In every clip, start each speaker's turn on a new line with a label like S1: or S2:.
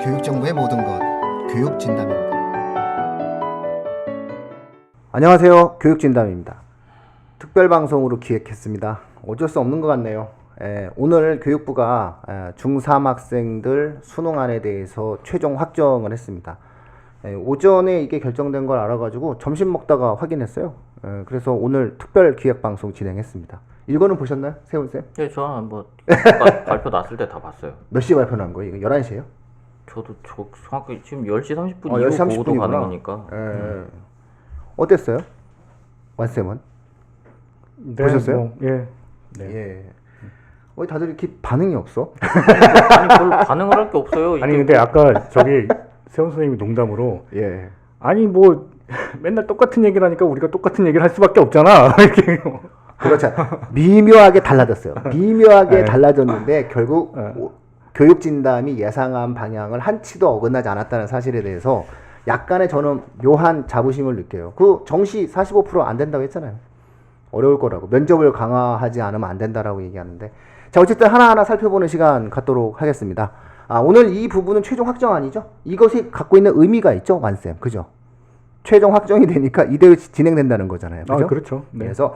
S1: 교육정보의 모든 것, 교육진담입니다.
S2: 안녕하세요. 교육진담입니다. 특별방송으로 기획했습니다. 어쩔 수 없는 것 같네요. 오늘 교육부가 중3 학생들 수능안에 대해서 최종 확정을 했습니다. 오전에 이게 결정된 걸 알아가지고 점심 먹다가 확인했어요. 그래서 오늘 특별 기획방송 진행했습니다. 이거는 보셨나요? 세훈쌤?
S3: 네, 저는 발표 났을 때 다 봤어요.
S2: 몇 시에 발표 난 거예요? 이거 11시에요?
S3: 저도 정확히 지금 10시 30분
S2: 10시
S3: 이후
S2: 30분
S3: 보도
S2: 이구나.
S3: 가능하니까.
S2: 어땠어요? 완쌤은?
S4: 네,
S2: 보셨어요?
S4: 네.
S2: 예. 왜 다들 이렇게 반응이 없어?
S3: 아니 별로 반응을 할 게 없어요.
S4: 아니 근데 아까 저기 세훈 선생님이 농담으로
S2: 예.
S4: 아니 뭐 맨날 똑같은 얘기를 하니까 우리가 똑같은 얘기를 할 수밖에 없잖아. 이렇게.
S2: 그렇죠. 미묘하게 달라졌어요. 미묘하게
S4: 네.
S2: 달라졌는데 결국
S4: 네.
S2: 교육진담이 예상한 방향을 한치도 어긋나지 않았다는 사실에 대해서 약간의 저는 묘한 자부심을 느껴요. 그 정시 45% 안 된다고 했잖아요. 어려울 거라고. 면접을 강화하지 않으면 안 된다라고 얘기하는데. 자, 어쨌든 하나하나 살펴보는 시간 갖도록 하겠습니다. 오늘 이 부분은 최종 확정 아니죠? 이것이 갖고 있는 의미가 있죠, 완쌤. 그죠? 최종 확정이 되니까 이대로 진행된다는 거잖아요. 그죠?
S4: 그렇죠. 네.
S2: 그래서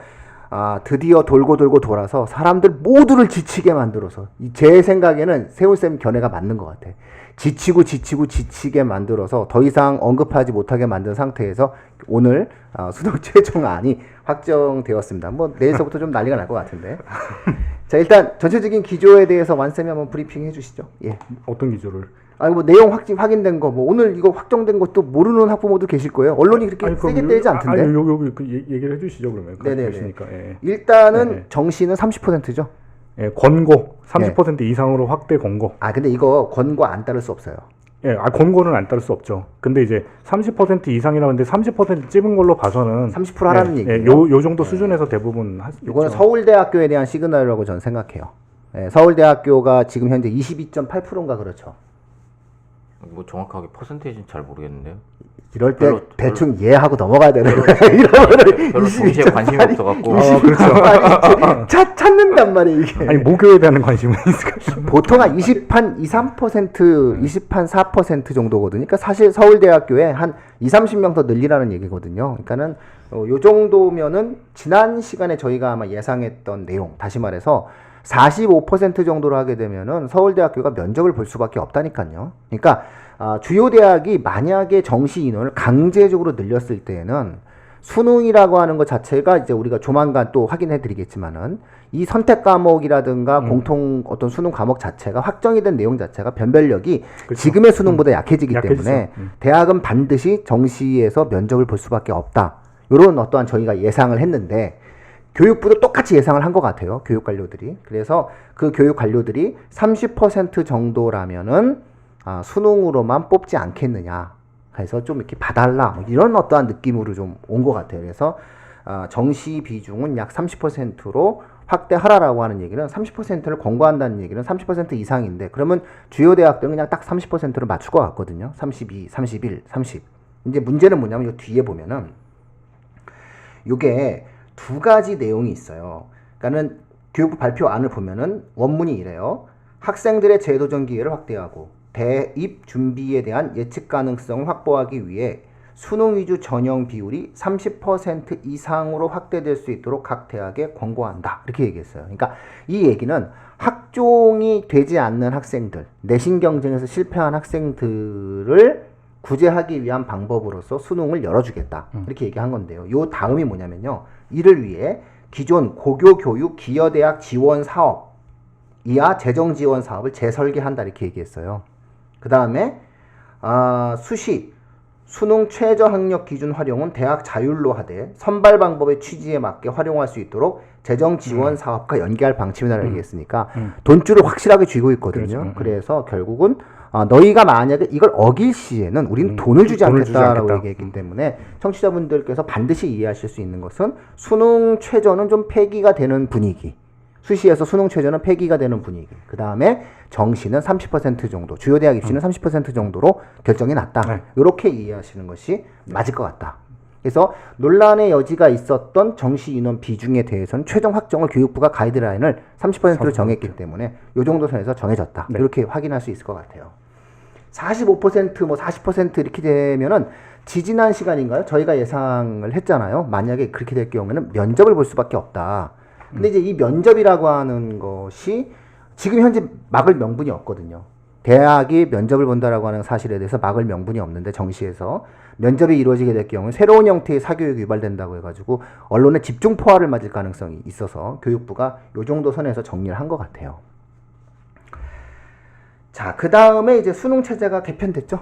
S2: 드디어 돌고 돌고 돌아서 사람들 모두를 지치게 만들어서 제 생각에는 세훈쌤 견해가 맞는 것 같아. 지치게 만들어서 더 이상 언급하지 못하게 만든 상태에서 오늘 수능 최종안이 확정되었습니다. 뭐 내일서부터 좀 난리가 날 것 같은데. 자, 일단 전체적인 기조에 대해서 완쌤이 한번 브리핑 해주시죠. 예.
S4: 어떤 기조를?
S2: 뭐 내용 확인된 거, 뭐 오늘 이거 확정된 것도 모르는 학부모도 계실 거예요. 언론이 그렇게 세게 때리지 않던데.
S4: 여기 그 얘기를 해주시죠 그러면.
S2: 네네네.
S4: 그러시니까. 예.
S2: 일단은
S4: 네네.
S2: 정시는 30%죠.
S4: 예, 권고 30% 이상으로 확대 권고.
S2: 근데 이거 권고 안 따를 수 없어요.
S4: 예, 권고는 안 따를 수 없죠. 근데 이제 30% 이상이라는데 30% 찍은 걸로 봐서는
S2: 30% 하라는
S4: 예,
S2: 얘기예요.
S4: 요 정도 수준에서 대부분
S2: 이거는
S4: 있죠.
S2: 서울대학교에 대한 시그널이라고 저는 생각해요. 서울대학교가 지금 현재 22.8%인가 그렇죠.
S3: 뭐 정확하게 퍼센테이지는 잘 모르겠는데요.
S2: 이럴 때
S3: 별로-
S2: 대충 이해하고 넘어가야 되는 거야. 이러면은
S3: 별로 정시에 관심이 없어갖고.
S2: 그렇죠. 찾는단 말이에요, 이게.
S4: 아니 모교에 대한 관심은 있을까요?
S2: 보통 한 23%, 4% 정도거든요. 그러니까 사실 서울대학교에 한 30명 더 늘리라는 얘기거든요. 그러니까는 요 정도면은 지난 시간에 저희가 아마 예상했던 내용, 다시 말해서 45% 정도로 하게 되면은 서울대학교가 면접을 볼 수밖에 없다니까요. 그러니까 주요 대학이 만약에 정시 인원을 강제적으로 늘렸을 때에는 수능이라고 하는 것 자체가 이제 우리가 조만간 또 확인해 드리겠지만은 이 선택 과목이라든가 공통 어떤 수능 과목 자체가 확정이 된 내용 자체가 변별력이
S4: 그렇죠.
S2: 지금의 수능보다 약해지기
S4: 약해지죠.
S2: 때문에 대학은 반드시 정시에서 면접을 볼 수밖에 없다. 이런 어떠한 저희가 예상을 했는데 교육부도 똑같이 예상을 한 것 같아요. 교육 관료들이. 그래서 그 교육 관료들이 30% 정도라면은 수능으로만 뽑지 않겠느냐. 해서 좀 이렇게 봐달라. 뭐 이런 어떠한 느낌으로 좀 온 것 같아요. 그래서 정시 비중은 약 30%로 확대하라라고 하는 얘기는 30%를 권고한다는 얘기는 30% 이상인데 그러면 주요 대학들은 그냥 딱 30%를 맞출 것 같거든요. 32, 31, 30. 이제 문제는 뭐냐면 이 뒤에 보면은 요게 두 가지 내용이 있어요. 그러니까는 교육부 발표안을 보면은 원문이 이래요. 학생들의 재도전 기회를 확대하고 대입 준비에 대한 예측 가능성을 확보하기 위해 수능 위주 전형 비율이 30% 이상으로 확대될 수 있도록 각 대학에 권고한다. 이렇게 얘기했어요. 그러니까 이 얘기는 학종이 되지 않는 학생들, 내신 경쟁에서 실패한 학생들을 구제하기 위한 방법으로서 수능을 열어주겠다. 이렇게 얘기한 건데요. 요 다음이 뭐냐면요. 이를 위해 기존 고교교육 기여대학 지원 사업 이하 재정 지원 사업을 재설계한다. 이렇게 얘기했어요. 그 다음에 수시 수능 최저 학력 기준 활용은 대학 자율로 하되 선발 방법의 취지에 맞게 활용할 수 있도록 재정 지원 사업과 연계할 방침이라고 얘기했으니까 돈줄을 확실하게 쥐고 있거든요.
S4: 그렇죠.
S2: 그래서 결국은 너희가 만약에 이걸 어길 시에는 우리는 돈을 주지 않겠다라고 얘기했기 때문에 청취자분들께서 반드시 이해하실 수 있는 것은 수능 최저는 좀 폐기가 되는 분위기, 수시에서 수능 최저는 폐기가 되는 분위기, 그 다음에 정시는 30% 정도, 주요 대학 입시는 30% 정도로 결정이 났다.
S4: 네.
S2: 이렇게 이해하시는 것이 맞을 것 같다. 그래서 논란의 여지가 있었던 정시 인원 비중에 대해서는 최종 확정을 교육부가 가이드라인을 30%로 정했기 때문에 이 정도 선에서 정해졌다.
S4: 네.
S2: 이렇게 확인할 수 있을 것 같아요. 45%, 뭐 40% 이렇게 되면은 지지난 시간인가요? 저희가 예상을 했잖아요. 만약에 그렇게 될 경우에는 면접을 볼 수밖에 없다. 근데 이제 이 면접이라고 하는 것이 지금 현재 막을 명분이 없거든요. 대학이 면접을 본다라고 하는 사실에 대해서 막을 명분이 없는데 정시에서 면접이 이루어지게 될 경우에 새로운 형태의 사교육이 유발된다고 해가지고 언론의 집중 포화를 맞을 가능성이 있어서 교육부가 요 정도 선에서 정리를 한 것 같아요. 자, 그 다음에 이제 수능 체제가 개편됐죠.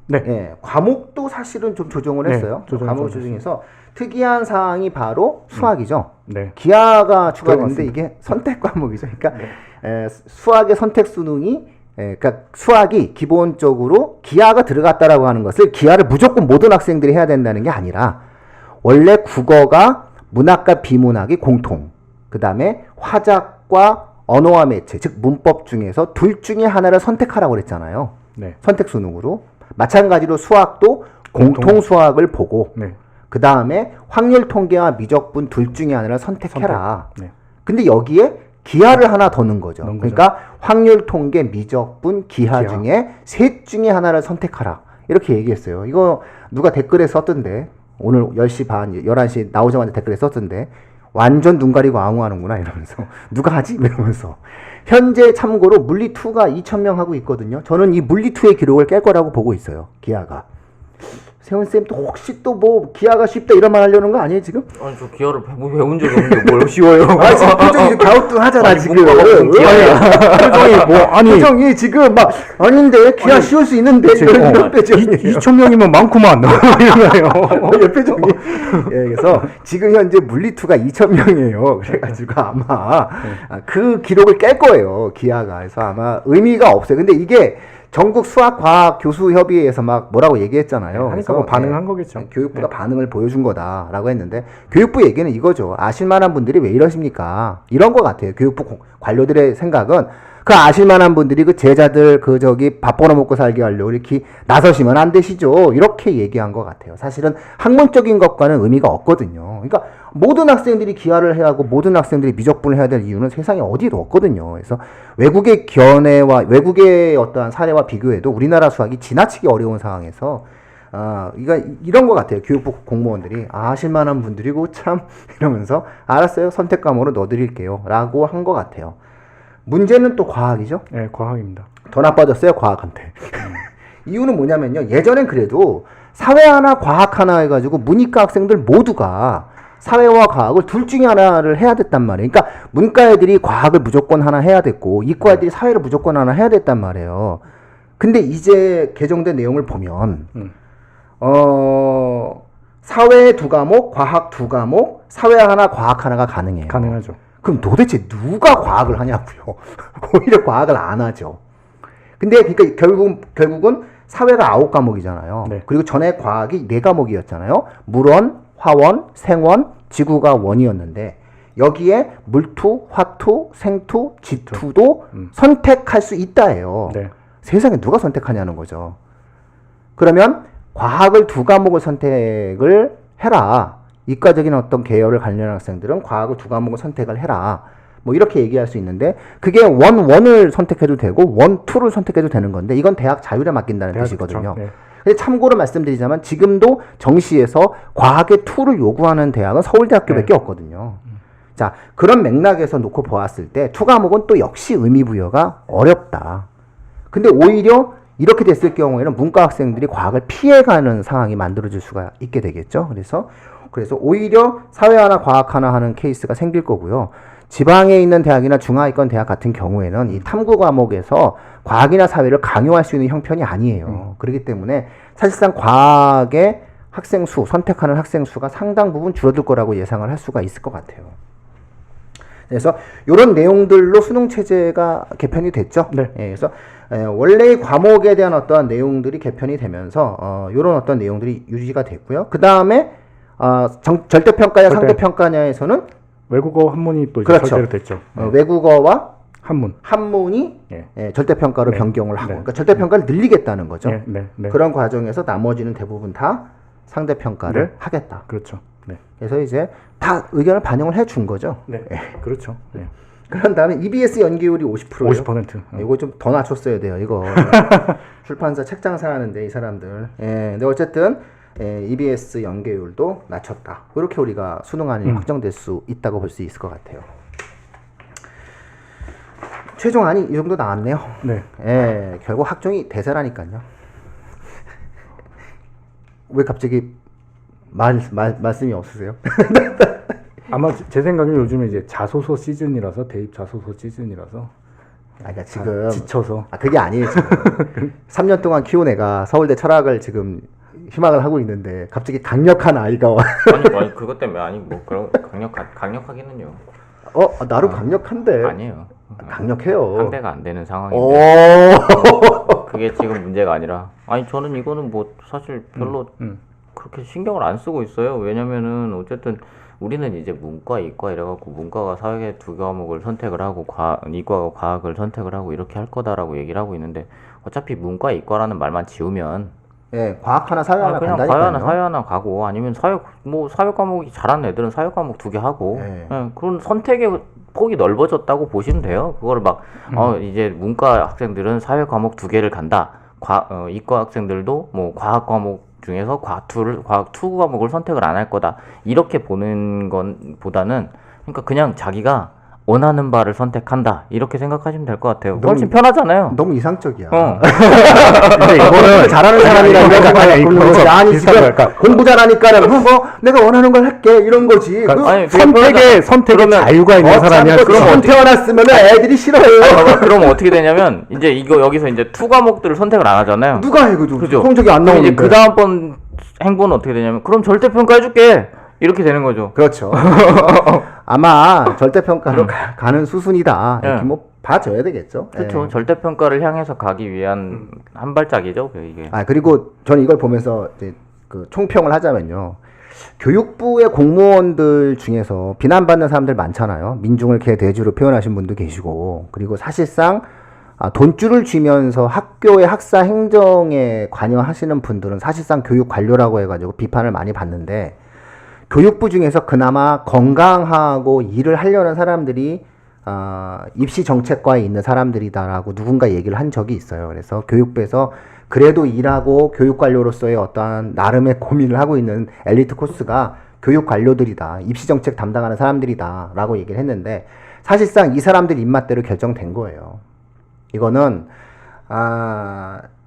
S4: 네.
S2: 예, 과목도 사실은 좀 조정을
S4: 네,
S2: 했어요.
S4: 조정을
S2: 과목
S4: 좀
S2: 조정해서 특이한 사항이 바로 수학이죠.
S4: 네.
S2: 기하가 추가됐는데
S4: 들어갔습니다.
S2: 이게 선택 과목이죠. 그러니까 수학의 선택 수능이 그러니까 수학이 기본적으로 기하가 들어갔다라고 하는 것을 기하를 무조건 모든 학생들이 해야 된다는 게 아니라 원래 국어가 문학과 비문학이 공통, 그 다음에 화작과 언어와 매체, 즉 문법 중에서 둘 중에 하나를 선택하라고 그랬잖아요.
S4: 네.
S2: 선택 수능으로. 마찬가지로 수학도 공통 수학을 보고
S4: 네.
S2: 그 다음에 확률 통계와 미적분 둘 중에 하나를 선택해라.
S4: 네.
S2: 근데 여기에 기하를 하나 더 넣은 거죠.
S4: 넣은 거죠.
S2: 그러니까 확률 통계, 미적분, 기하
S4: 기하.
S2: 중에 셋 중에 하나를 선택하라. 이렇게 얘기했어요. 이거 누가 댓글에 썼던데 오늘 10시 반, 11시 나오자마자 댓글에 썼던데 완전 눈 가리고 앙호하는구나 이러면서 누가 하지? 이러면서 현재 참고로 물리2가 2,000명 하고 있거든요. 저는 이 물리2의 기록을 깰 거라고 보고 있어요. 기하가. 세훈쌤 또 혹시 또 뭐 기하가 쉽다 이런 말 하려는 거 아니에요 지금?
S3: 아니 저 기하를 배운 적이 없는데 뭘 쉬워요?
S2: 아 지금 표정이 갸우뚱하잖아
S3: 아니,
S2: 지금.
S3: 기하야.
S4: 표정이 뭐 아니
S2: 표정이 지금 막 아닌데 기하 씌울 수 있는데 이런 표정이에요.
S4: 2,000명이면 많구만. 이러네요.
S2: 이 표정이. 예, 그래서 지금 현재 물리2가 2,000명이에요. 그래가지고 아마 그 기록을 깰 거예요. 기하가. 그래서 아마 의미가 없어요. 근데 이게 전국 수학과학교수협의회에서 막 뭐라고 얘기했잖아요.
S4: 하니까
S2: 그래서
S4: 뭐 반응한 거겠죠.
S2: 교육부가 반응을 보여준 거다라고 했는데 교육부 얘기는 이거죠. 아실만한 분들이 왜 이러십니까? 이런 것 같아요. 교육부 관료들의 생각은 그 아실만한 분들이 그 제자들 그 저기 밥 벌어먹고 살게 하려고 이렇게 나서시면 안 되시죠. 이렇게 얘기한 것 같아요. 사실은 학문적인 것과는 의미가 없거든요. 그러니까 모든 학생들이 기하를 해야 하고 모든 학생들이 미적분을 해야 될 이유는 세상에 어디에도 없거든요. 그래서 외국의 견해와 외국의 어떠한 사례와 비교해도 우리나라 수학이 지나치게 어려운 상황에서 이런 것 같아요. 교육부 공무원들이 아실만한 분들이고 참 이러면서 알았어요. 선택 과목으로 넣어드릴게요. 라고 한 것 같아요. 문제는 또 과학이죠.
S4: 네, 과학입니다.
S2: 더 나빠졌어요, 과학한테. 이유는 뭐냐면요. 예전엔 그래도 사회 하나, 과학 하나 해가지고 문이과 학생들 모두가 사회와 과학을 둘 중에 하나를 해야 됐단 말이에요. 그러니까 문과 애들이 과학을 무조건 하나 해야 됐고 이과 애들이 사회를 무조건 하나 해야 됐단 말이에요. 근데 이제 개정된 내용을 보면 사회 2과목, 과학 2과목, 사회 하나, 과학 하나가 가능해요.
S4: 가능하죠.
S2: 그럼 도대체 누가 과학을 하냐고요. 오히려 과학을 안 하죠. 근데 그러니까 결국은 사회가 9과목이잖아요.
S4: 네.
S2: 그리고 전에 과학이 4과목이었잖아요. 물원, 화원, 생원, 지구가 원이었는데 여기에 물투, 화투, 생투, 지투도 선택할 수 있다예요.
S4: 네.
S2: 세상에 누가 선택하냐는 거죠. 그러면 과학을 2과목을 선택을 해라. 이과적인 어떤 계열을 관련한 학생들은 과학을 2과목을 선택을 해라. 뭐 이렇게 얘기할 수 있는데 그게 원을 선택해도 되고 원2를 선택해도 되는 건데 이건 대학 자율에 맡긴다는 뜻이거든요.
S4: 네.
S2: 근데 참고로 말씀드리자면 지금도 정시에서 과학의 2를 요구하는 대학은 서울대학교밖에 없거든요. 자, 그런 맥락에서 놓고 보았을 때 2과목은 또 역시 의미부여가 어렵다. 근데 오히려 이렇게 됐을 경우에는 문과 학생들이 과학을 피해가는 상황이 만들어질 수가 있게 되겠죠. 그래서 오히려 사회 하나 과학 하나 하는 케이스가 생길 거고요. 지방에 있는 대학이나 중하위권 대학 같은 경우에는 이 탐구 과목에서 과학이나 사회를 강요할 수 있는 형편이 아니에요. 그렇기 때문에 사실상 과학의 학생 수, 선택하는 학생 수가 상당 부분 줄어들 거라고 예상을 할 수가 있을 것 같아요. 그래서 이런 내용들로 수능 체제가 개편이 됐죠.
S4: 네.
S2: 그래서 원래의 과목에 대한 어떠한 내용들이 개편이 되면서 이런 어떤 내용들이 유지가 됐고요. 그 다음에 절대평가냐 상대평가냐에서는
S4: 외국어 한문이 또 이제
S2: 그렇죠.
S4: 절대로 됐죠.
S2: 외국어와
S4: 한문이
S2: 절대평가로
S4: 네.
S2: 변경을 하고
S4: 네.
S2: 그러니까 절대평가를 늘리겠다는 거죠.
S4: 네.
S2: 그런 과정에서 나머지는 대부분 다 상대평가를
S4: 네.
S2: 하겠다.
S4: 그렇죠. 네.
S2: 그래서 이제 다 의견을 반영을 해준 거죠.
S4: 네. 그렇죠. 네.
S2: 그런 다음에 EBS 연계율이 50%예요.
S4: 50%.
S2: 이거 좀 더 낮췄어야 돼요. 이거 출판사 책 장사하는데 이 사람들. 예, 근데 어쨌든 EBS 연계율도 낮췄다. 이렇게 우리가 수능안이 확정될 수 있다고 볼 수 있을 것 같아요. 최종안이 이 정도 나왔네요.
S4: 네.
S2: 예, 결국 학종이 대세라니까요. 왜 갑자기 말씀이 없으세요?
S4: 아마 제 생각에 요즘에 이제 자소서 시즌이라서 대입 자소서 시즌이라서
S2: 그러니까 지금
S4: 지쳐서
S2: 그게 아니에요. 지금 3년 동안 키운 애가 서울대 철학을 지금 희망을 하고 있는데 갑자기 강력한 아이가 와.
S3: 아니 그것 때문에 아니 뭐 그런 강력하기는요.
S2: 나름 강력한데.
S3: 아니에요.
S2: 강력해요.
S3: 상대가 안 되는
S2: 오.
S3: 상황인데 그게 지금 문제가 아니라 아니 저는 이거는 뭐 사실 별로 그렇게 신경을 안 쓰고 있어요. 왜냐면은 어쨌든 우리는 이제 문과, 이과 이래갖고 문과가 사회 두 과목을 선택을 하고 이과가 과학을 선택을 하고 이렇게 할 거다라고 얘기를 하고 있는데 어차피 문과, 이과라는 말만 지우면
S2: 예, 과학 하나 사회 하나
S3: 그냥
S2: 간다니까요.
S3: 사회 하나 가고 아니면 사회 과목이 잘하는 애들은 사회 과목 2개 하고
S2: 네.
S3: 그런 선택의 폭이 넓어졌다고 보시면 돼요. 그거를 막 이제 문과 학생들은 사회 과목 2개를 간다. 이과 학생들도 뭐 과학 과목 중에서 과학 2 과목을 선택을 안 할 거다. 이렇게 보는 건 보다는 그러니까 그냥 자기가 원하는 바를 선택한다. 이렇게 생각하시면 될 것 같아요. 훨씬 편하잖아요.
S2: 너무 이상적이야.
S4: 근데 이거는
S2: 잘하는 사람이라 이런 생각이
S4: 이거
S2: 거지. 아니
S4: 비슷한
S2: 지금
S4: 거야.
S2: 공부 잘하니까는 내가 원하는 걸 할게 이런 거지.
S4: 그러니까
S3: 아니,
S4: 선택에 자유가 있는 사람이야.
S2: 그럼 태어났으면 애들이 싫어해요.
S3: 그럼 어떻게 되냐면 이제 여기서 이제 2 과목들을 선택을 안 하잖아요.
S2: 누가 해 그죠?
S3: 그죠?
S2: 성적이 안
S3: 그럼
S2: 나오는데.
S3: 이제 그 다음번 행보는 어떻게 되냐면 그럼 절대평가 해줄게 이렇게 되는 거죠.
S2: 그렇죠. 아마 절대평가로 가는 수순이다. 이렇게
S3: 예.
S2: 뭐 봐줘야 되겠죠.
S3: 그렇죠.
S2: 예.
S3: 절대평가를 향해서 가기 위한 한 발짝이죠. 이게.
S2: 그리고 저는 이걸 보면서 이제 그 총평을 하자면요. 교육부의 공무원들 중에서 비난받는 사람들 많잖아요. 민중을 개대주로 표현하신 분도 계시고, 그리고 사실상 돈줄을 쥐면서 학교의 학사 행정에 관여하시는 분들은 사실상 교육 관료라고 해가지고 비판을 많이 받는데, 교육부 중에서 그나마 건강하고 일을 하려는 사람들이 입시 정책과에 있는 사람들이다라고 누군가 얘기를 한 적이 있어요. 그래서 교육부에서 그래도 일하고 교육 관료로서의 어떠한 나름의 고민을 하고 있는 엘리트 코스가 교육 관료들이다, 입시 정책 담당하는 사람들이다라고 얘기를 했는데, 사실상 이 사람들 입맛대로 결정된 거예요. 이거는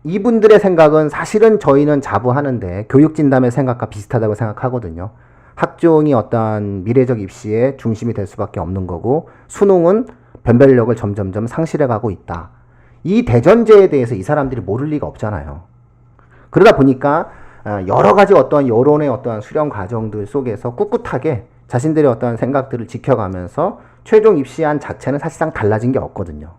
S2: 이분들의 생각은 사실은 저희는 자부하는데 교육진담의 생각과 비슷하다고 생각하거든요. 학종이 어떠한 미래적 입시의 중심이 될 수밖에 없는 거고, 수능은 변별력을 점점점 상실해가고 있다. 이 대전제에 대해서 이 사람들이 모를 리가 없잖아요. 그러다 보니까 여러 가지 어떠한 여론의 어떠한 수렴 과정들 속에서 꿋꿋하게 자신들의 어떠한 생각들을 지켜가면서 최종 입시안 자체는 사실상 달라진 게 없거든요.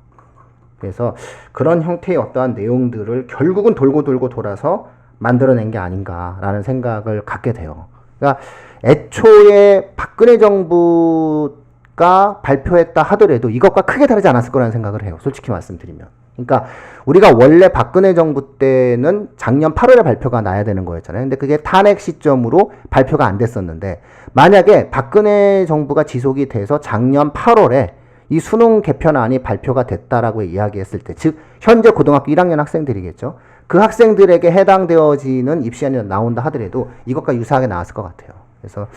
S2: 그래서 그런 형태의 어떠한 내용들을 결국은 돌고 돌아서 만들어낸 게 아닌가라는 생각을 갖게 돼요. 그러니까 애초에 박근혜 정부가 발표했다 하더라도 이것과 크게 다르지 않았을 거라는 생각을 해요. 솔직히 말씀드리면. 그러니까 우리가 원래 박근혜 정부 때는 작년 8월에 발표가 나야 되는 거였잖아요. 근데 그게 탄핵 시점으로 발표가 안 됐었는데, 만약에 박근혜 정부가 지속이 돼서 작년 8월에 이 수능 개편안이 발표가 됐다라고 이야기했을 때, 즉 현재 고등학교 1학년 학생들이겠죠. 그 학생들에게 해당되어지는 입시안이 나온다 하더라도 이것과 유사하게 나왔을 것 같아요. 그래서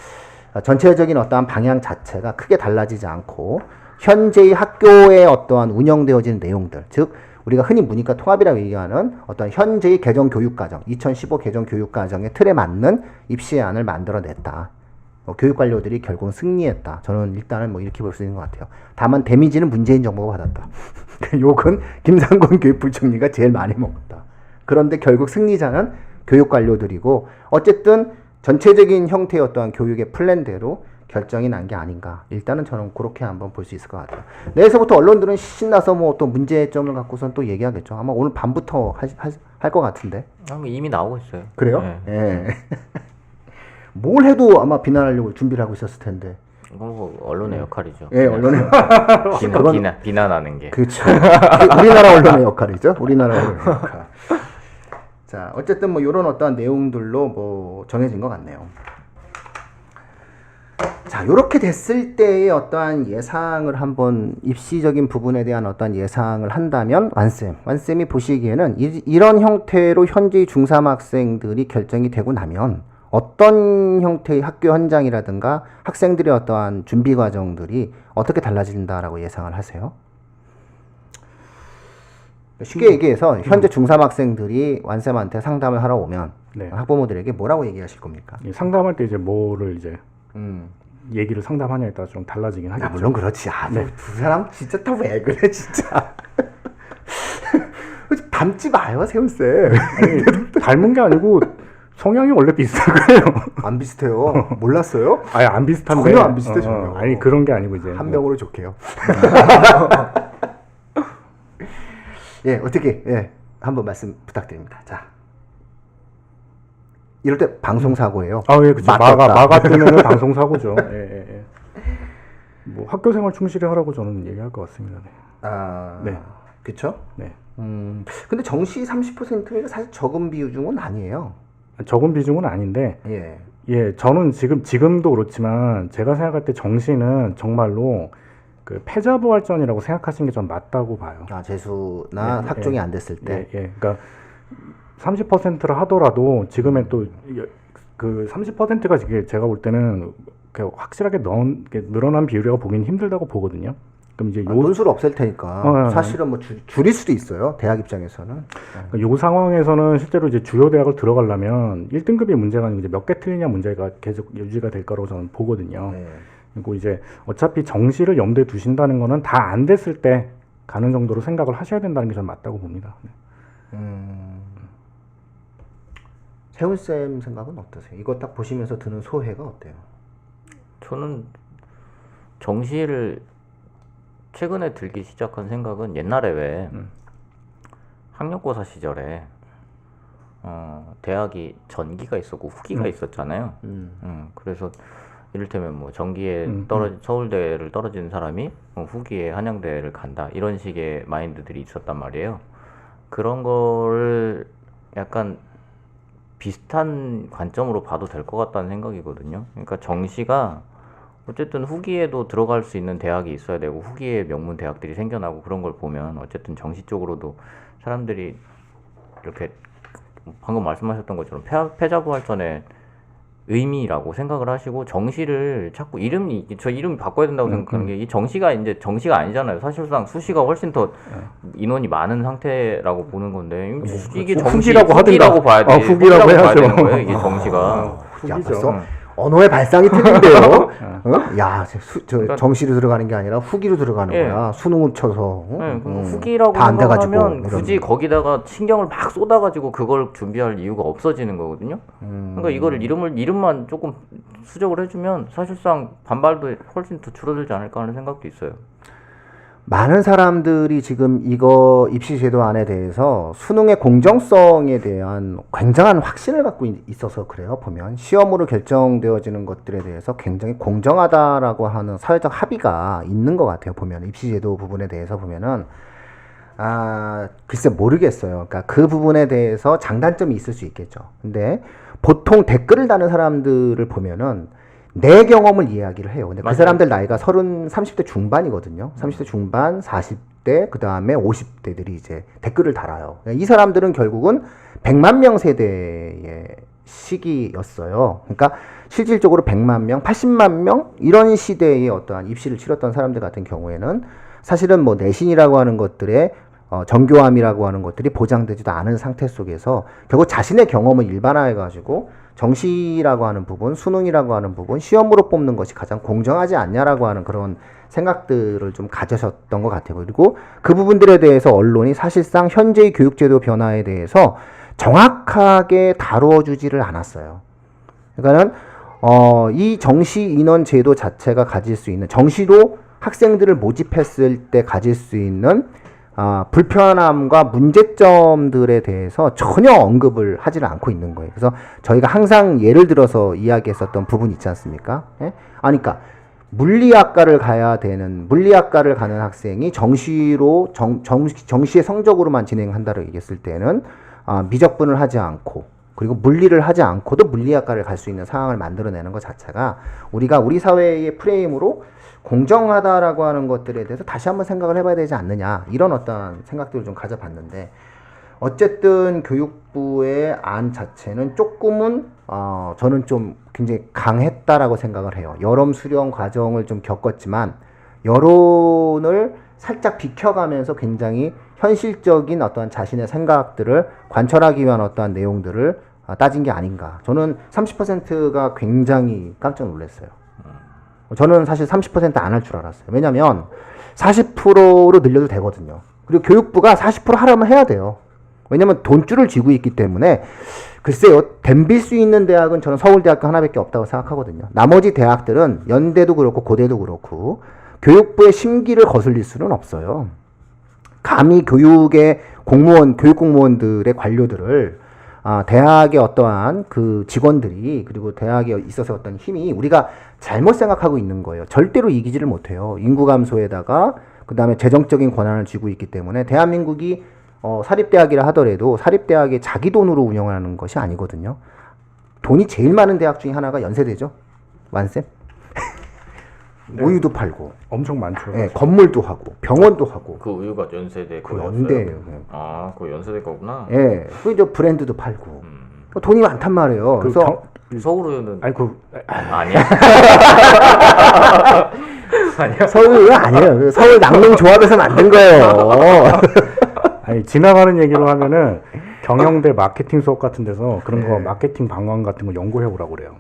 S2: 전체적인 어떠한 방향 자체가 크게 달라지지 않고 현재의 학교에 어떠한 운영되어지는 내용들, 즉 우리가 흔히 문이과 통합이라고 얘기하는 어떤 현재의 개정교육과정, 2015 개정교육과정의 틀에 맞는 입시안을 만들어냈다. 교육관료들이 결국은 승리했다. 저는 일단은 뭐 이렇게 볼 수 있는 것 같아요. 다만 데미지는 문재인 정부가 받았다. 욕은 김상곤 교육부총리가 제일 많이 먹었다. 그런데 결국 승리자는 교육관료들이고, 어쨌든 전체적인 형태의 어떠한 교육의 플랜대로 결정이 난 게 아닌가. 일단은 저는 그렇게 한번 볼 수 있을 것 같아요. 내일서부터 언론들은 신나서 뭐 또 문제점을 갖고선 또 얘기하겠죠. 아마 오늘 밤부터 할 것 같은데.
S3: 이미 나오고 있어요.
S2: 그래요?
S3: 네.
S2: 예. 뭘 해도 아마 비난하려고 준비를 하고 있었을 텐데.
S3: 이건 뭐 언론의 역할이죠.
S2: 예, 언론의
S3: 비난하는 게.
S2: 그렇죠. 우리나라 언론의 역할이죠. 우리나라 언론의 역할. 자, 어쨌든 뭐 이런 어떠한 내용들로 뭐 정해진 것 같네요. 자, 이렇게 됐을 때의 어떠한 예상을 한번 입시적인 부분에 대한 어떠한 예상을 한다면 완쌤이 보시기에는 이런 형태로 현재 중3 학생들이 결정이 되고 나면 어떤 형태의 학교 현장이라든가 학생들의 어떠한 준비 과정들이 어떻게 달라진다라고 예상을 하세요? 쉽게 얘기해서 현재 중3 학생들이 완쌤한테 상담을 하러 오면
S4: 네.
S2: 학부모들에게 뭐라고 얘기하실 겁니까?
S4: 상담할 때 이제 뭐를 이제 얘기를 상담하냐에 따라 좀 달라지긴 하겠죠.
S2: 물론 그렇지. 두 사람 진짜 다 왜 그래 진짜. 닮지 마요, 세훈쌤.
S4: 아니, 닮은 게 아니고 성향이 원래 비슷한 거예요.
S2: 안 비슷해요. 몰랐어요?
S4: 아니 안 비슷한데.
S2: 전혀 안 비슷해, 전혀.
S4: 아니 그런 게 아니고 이제
S2: 한 명으로 좋게요. 예, 어떻게 한번 말씀 부탁드립니다. 자, 이럴 때 방송 사고예요.
S4: 예, 그죠. 마가 뜨면 방송 사고죠. 예. 뭐 학교 생활 충실히 하라고 저는 얘기할 것 같습니다. 네.
S2: 그렇죠?
S4: 네.
S2: 근데 정시 30%면 사실 적은 비중은 아니에요.
S4: 적은 비중은 아닌데,
S2: 예.
S4: 저는 지금도 그렇지만 제가 생각할 때 정시는 정말로 그 패자부활전이라고 생각하시는 게 좀 맞다고 봐요.
S2: 재수나 학종이 안 됐을 때.
S4: 그러니까 30%를 하더라도 지금의 또 그 30%가 제가 볼 때는 확실하게 늘어난 비율이라고 보기는 힘들다고 보거든요. 그럼 이제
S2: 논술 없앨 테니까 사실은 뭐 줄일 수도 있어요. 대학 입장에서는.
S4: 요 상황에서는 실제로 이제 주요 대학을 들어가려면 1등급이 문제가 아니고 이제 몇 개 틀리냐 문제가 계속 유지가 될 거라고 저는 보거든요. 그리고 이제 어차피 정시를 염두에 두신다는 거는 다 안 됐을 때 가는 정도로 생각을 하셔야 된다는 게 저는 맞다고 봅니다.
S2: 세훈쌤 생각은 어떠세요? 이거 딱 보시면서 드는 소회가 어때요?
S3: 저는 정시를 최근에 들기 시작한 생각은 옛날에 왜 학력고사 시절에 대학이 전기가 있었고 후기가 있었잖아요. 그래서 이를테면 뭐 전기에 서울대를 떨어진 사람이 후기에 한양대를 간다 이런 식의 마인드들이 있었단 말이에요. 그런 거를 약간 비슷한 관점으로 봐도 될 것 같다는 생각이거든요. 그러니까 정시가 어쨌든 후기에도 들어갈 수 있는 대학이 있어야 되고 후기에 명문 대학들이 생겨나고 그런 걸 보면 어쨌든 정시 쪽으로도 사람들이 이렇게 방금 말씀하셨던 것처럼 패자부활전의 의미라고 생각을 하시고 정시를 자꾸 저 이름 바꿔야 된다고 생각하는 게 이 정시가 이제 정시가 아니잖아요. 사실상 수시가 훨씬 더 인원이 많은 상태라고 보는 건데 이게
S4: 후기라고
S3: 후기라고 봐야 돼.
S4: 후기라고
S3: 봐야
S4: 해야죠.
S3: 되는 거예요. 이게 정시가.
S2: 야, 벌써 언어의 발상이 틀린데요. 야,
S3: 그러니까,
S2: 정시로 들어가는 게 아니라 후기로 들어가는 거야. 수능을 쳐서.
S3: 후기라고
S2: 다 안 돼가지고.
S3: 생각하면 굳이 거기다가 신경을 막 쏟아가지고 그걸 준비할 이유가 없어지는 거거든요. 그러니까 이거를 이름만 조금 수정을 해주면 사실상 반발도 훨씬 더 줄어들지 않을까 하는 생각도 있어요.
S2: 많은 사람들이 지금 이거 입시제도 안에 대해서 수능의 공정성에 대한 굉장한 확신을 갖고 있어서 그래요. 보면 시험으로 결정되어지는 것들에 대해서 굉장히 공정하다라고 하는 사회적 합의가 있는 것 같아요. 보면 입시제도 부분에 대해서 보면은 글쎄 모르겠어요. 그러니까 그 부분에 대해서 장단점이 있을 수 있겠죠. 근데 보통 댓글을 다는 사람들을 보면은 내 경험을 이야기를 해요. 근데
S3: 맞아요.
S2: 그 사람들 나이가 30대 중반이거든요. 30대 중반, 40대, 그 다음에 50대들이 이제 댓글을 달아요. 이 사람들은 결국은 100만 명 세대의 시기였어요. 그러니까 실질적으로 100만 명, 80만 명 이런 시대의 어떠한 입시를 치렀던 사람들 같은 경우에는 사실은 뭐 내신이라고 하는 것들의 정교함이라고 하는 것들이 보장되지도 않은 상태 속에서 결국 자신의 경험을 일반화해가지고 정시라고 하는 부분, 수능이라고 하는 부분, 시험으로 뽑는 것이 가장 공정하지 않냐라고 하는 그런 생각들을 좀 가지셨던 것 같아요. 그리고 그 부분들에 대해서 언론이 사실상 현재의 교육제도 변화에 대해서 정확하게 다뤄주지를 않았어요. 그러니까는 이 정시 인원 제도 자체가 가질 수 있는 정시로 학생들을 모집했을 때 가질 수 있는 불편함과 문제점들에 대해서 전혀 언급을 하지를 않고 있는 거예요. 그래서 저희가 항상 예를 들어서 이야기했었던 부분 있지 않습니까? 예? 그러니까 물리학과를 가는 학생이 정시의 성적으로만 진행한다고 얘기했을 때는 미적분을 하지 않고 그리고 물리를 하지 않고도 물리학과를 갈 수 있는 상황을 만들어내는 것 자체가 우리가 우리 사회의 프레임으로 공정하다라고 하는 것들에 대해서 다시 한번 생각을 해봐야 되지 않느냐 이런 어떤 생각들을 좀 가져봤는데 어쨌든 교육부의 안 자체는 조금은 저는 좀 굉장히 강했다라고 생각을 해요. 여론 수렴 과정을 좀 겪었지만 여론을 살짝 비켜가면서 굉장히 현실적인 어떤 자신의 생각들을 관철하기 위한 어떠한 내용들을 따진 게 아닌가. 저는 30%가 굉장히 깜짝 놀랐어요. 저는 사실 30% 안 할 줄 알았어요. 왜냐면 40%로 늘려도 되거든요. 그리고 교육부가 40% 하라면 해야 돼요. 왜냐면 돈줄을 쥐고 있기 때문에 글쎄요. 덤빌 수 있는 대학은 저는 서울대학교 하나밖에 없다고 생각하거든요. 나머지 대학들은 연대도 그렇고 고대도 그렇고 교육부의 심기를 거슬릴 수는 없어요. 감히 교육의 공무원, 교육공무원들의 관료들을 대학의 어떠한 그 직원들이 그리고 대학에 있어서 어떤 힘이 우리가 잘못 생각하고 있는 거예요. 절대로 이기지를 못해요. 인구 감소에다가 그 다음에 재정적인 권한을 쥐고 있기 때문에 대한민국이 사립대학이라 하더라도 사립대학이 자기 돈으로 운영하는 것이 아니거든요. 돈이 제일 많은 대학 중에 하나가 연세대죠. 완쌤.
S4: 네.
S2: 우유도 팔고
S4: 엄청 많죠.
S2: 네, 건물도 하고 병원도 하고
S3: 그 우유가 연세대
S2: 그
S3: 거였어요?
S2: 연대예요.
S3: 아, 그 연세대 거구나.
S2: 예, 그 이제 브랜드도 팔고 돈이 많단 말이에요. 그래서
S3: 서울 우유는
S4: 아니
S3: 아니야? 아니야?
S2: 서울 아니에요. 서울 낙농조합에서 만든 거예요.
S4: 아니 지나가는 얘기로 하면은 경영대 마케팅 수업 같은 데서 그런 거 마케팅 방안 같은 거 연구해 보라고 그래요.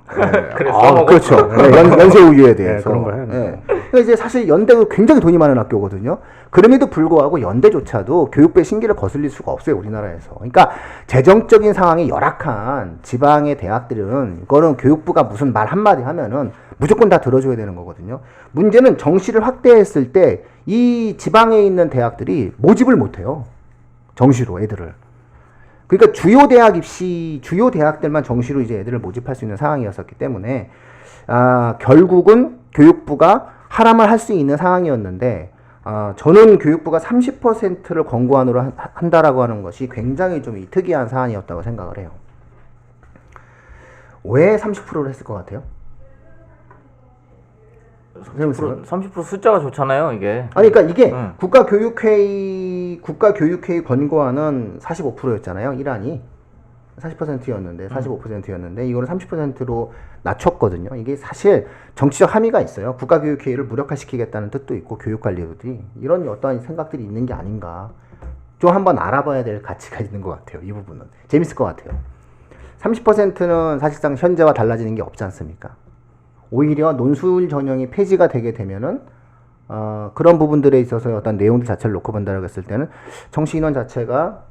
S2: 그렇죠. 네, 연세 우유에 대해서.
S4: 그런 거 해야 돼요.
S2: 그러니까 이제 사실 연대가 굉장히 돈이 많은 학교거든요. 그럼에도 불구하고 연대조차도 교육부의 신기를 거슬릴 수가 없어요, 우리나라에서. 그러니까 재정적인 상황이 열악한 지방의 대학들은 이거는 교육부가 무슨 말 한마디 하면은 무조건 다 들어줘야 되는 거거든요. 문제는 정시를 확대했을 때 이 지방에 있는 대학들이 모집을 못해요. 정시로 애들을. 그러니까 주요 대학들만 정시로 이제 애들을 모집할 수 있는 상황이었었기 때문에, 결국은 교육부가 하라만 할 수 있는 상황이었는데, 저는 교육부가 30%를 권고안으로 한다라고 하는 것이 굉장히 좀 특이한 사안이었다고 생각을 해요. 왜 30%를 했을 것 같아요?
S3: 30% 숫자가 좋잖아요, 이게.
S2: 아니, 그러니까 이게 국가교육회의 권고안은 45%였잖아요, 1안이. 40%였는데, 45%였는데, 이거를 30%로 낮췄거든요. 이게 사실 정치적 함의가 있어요. 국가교육회의를 무력화시키겠다는 뜻도 있고, 교육관리들이. 이런 어떠한 생각들이 있는 게 아닌가. 좀 한번 알아봐야 될 가치가 있는 것 같아요, 이 부분은. 재밌을 것 같아요. 30%는 사실상 현재와 달라지는 게 없지 않습니까? 오히려 논술 전형이 폐지가 되게 되면은 그런 부분들에 있어서 어떤 내용들 자체를 놓고 본다고 했을 때는 정시 인원 자체가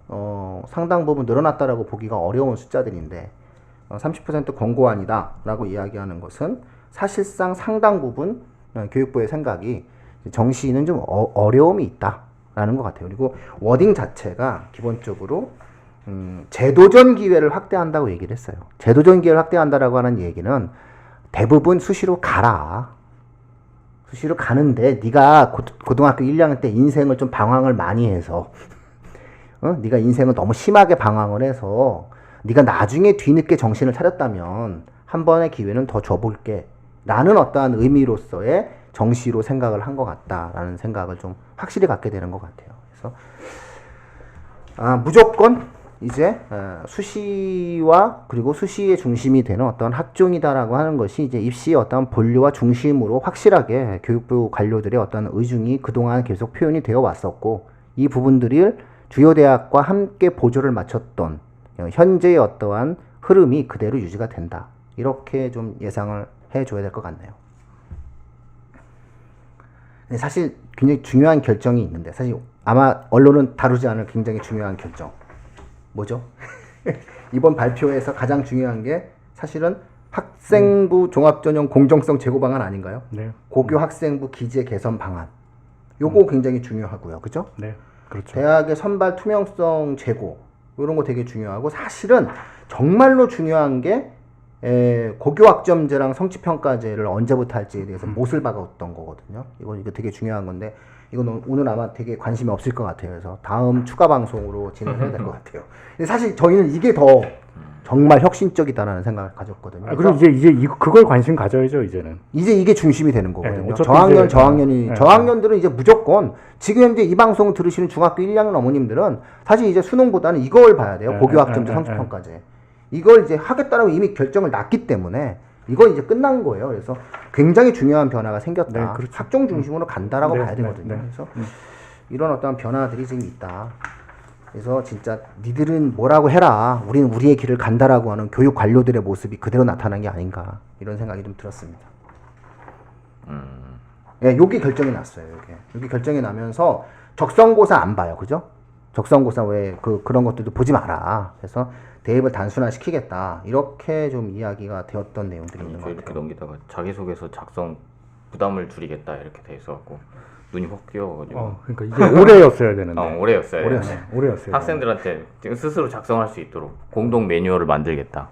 S2: 상당 부분 늘어났다라고 보기가 어려운 숫자들인데 30% 권고안이다라고 이야기하는 것은 사실상 상당 부분 교육부의 생각이 정시는 좀 어려움이 있다라는 것 같아요. 그리고 워딩 자체가 기본적으로 제도전 기회를 확대한다고 얘기를 했어요. 제도전 기회를 확대한다라고 하는 얘기는 대부분 수시로 가라. 수시로 가는데 네가 고등학교 1학년 때 인생을 좀 방황을 많이 해서 네가 인생을 너무 심하게 방황을 해서 네가 나중에 뒤늦게 정신을 차렸다면 한 번의 기회는 더 줘볼게 라는 어떠한 의미로서의 정시로 생각을 한 것 같다라는 생각을 좀 확실히 갖게 되는 것 같아요. 그래서 무조건 이제 수시와 그리고 수시의 중심이 되는 어떤 학종이다라고 하는 것이 이제 입시의 어떤 본류와 중심으로 확실하게 교육부 관료들의 어떤 의중이 그동안 계속 표현이 되어 왔었고 이 부분들을 주요 대학과 함께 보조를 맞췄던 현재의 어떠한 흐름이 그대로 유지가 된다. 이렇게 좀 예상을 해줘야 될 것 같네요. 근데 사실 굉장히 중요한 결정이 있는데 사실 아마 언론은 다루지 않을 굉장히 중요한 결정. 뭐죠? 이번 발표에서 가장 중요한 게 사실은 학생부 종합전형 공정성 제고 방안 아닌가요?
S4: 네.
S2: 고교 학생부 기재 개선 방안. 요거 굉장히 중요하고요. 그죠?
S4: 네. 그렇죠.
S2: 대학의 선발 투명성 제고. 이런 거 되게 중요하고 사실은 정말로 중요한 게 고교 학점제랑 성취평가제를 언제부터 할지에 대해서 못을 박았던 거거든요. 이거 되게 중요한 건데 이건 오늘 아마 되게 관심이 없을 것 같아요. 그래서 다음 추가 방송으로 진행해야 될 것 같아요. 근데 사실 저희는 이게 더 정말 혁신적이다라는 생각을 가졌거든요.
S4: 그리고 이제 그걸 관심 가져야죠 이제는.
S2: 이제 이게 중심이 되는 거거든요.
S4: 어차피
S2: 저학년,
S4: 이제-
S2: 저학년이, 저학년들은 이제 무조건 지금 현재 이 방송을 들으시는 중학교 1, 2학년 어머님들은 사실 이제 수능보다는 이걸 봐야 돼요. 고교학점제 상수평가제. 이걸 이제 하겠다라고 이미 결정을 났기 때문에 이건 이제 끝난 거예요. 그래서 굉장히 중요한 변화가 생겼다.
S4: 네, 그렇죠.
S2: 학종 중심으로 간다라고
S4: 네,
S2: 봐야 되거든요.
S4: 네.
S2: 그래서 이런 어떤 변화들이 지금 있다. 그래서 진짜 니들은 뭐라고 해라. 우리는 우리의 길을 간다라고 하는 교육 관료들의 모습이 그대로 나타난 게 아닌가 이런 생각이 좀 들었습니다. 예, 여기 결정이 났어요. 여기 결정이 나면서 적성고사 안 봐요, 그죠? 적성고사 왜 그런 것들도 보지 마라. 그래서 대입을 단순화 시키겠다. 이렇게 좀 이야기가 되었던 내용들이 있는 것
S3: 이렇게
S2: 같아요.
S3: 넘기다가 자기소개서 작성 부담을 줄이겠다 이렇게 돼 있어갖고 눈이 확 뛰어가지고
S4: 그러니까 이게 올해였어야 되는데.
S3: 올해였어요.
S2: 올해였어요.
S4: 올해였어요.
S3: 학생들한테 지금 스스로 작성할 수 있도록 공동 매뉴얼을 만들겠다.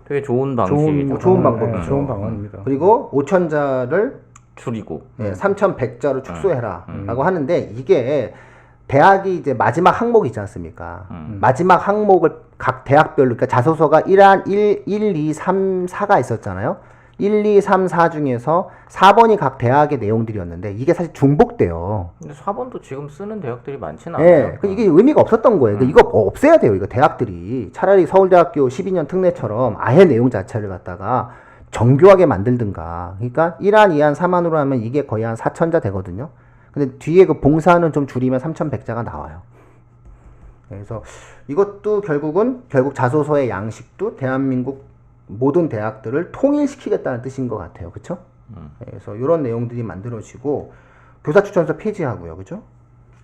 S3: 되게 좋은 방식이죠.
S2: 좋은 방법이죠.
S4: 좋은 방안입니다.
S2: 그리고 5천자를
S3: 줄이고
S2: 3,100자로 축소해라 라고 하는데 이게 대학이 이제 마지막 항목이 있지 않습니까? 마지막 항목을 각 대학별로 그러니까 자소서가 1, 2, 3, 4가 있었잖아요. 1, 2, 3, 4 중에서 4번이 각 대학의 내용들이었는데 이게 사실 중복돼요.
S3: 근데 4번도 지금 쓰는 대학들이 많지는
S2: 예,
S3: 않아요.
S2: 이게 의미가 없었던 거예요. 이거 없애야 돼요. 이거 대학들이 차라리 서울대학교 12년 특례처럼 아예 내용 자체를 갖다가 정교하게 만들든가. 그러니까 1안, 2안, 3안으로 하면 이게 거의 한 4,000자 되거든요. 근데 뒤에 그 봉사는 좀 줄이면 3,100자가 나와요. 그래서 이것도 결국 자소서의 양식도 대한민국 모든 대학들을 통일시키겠다는 뜻인 것 같아요. 그쵸? 그래서 이런 내용들이 만들어지고 교사 추천서 폐지하고요. 그죠?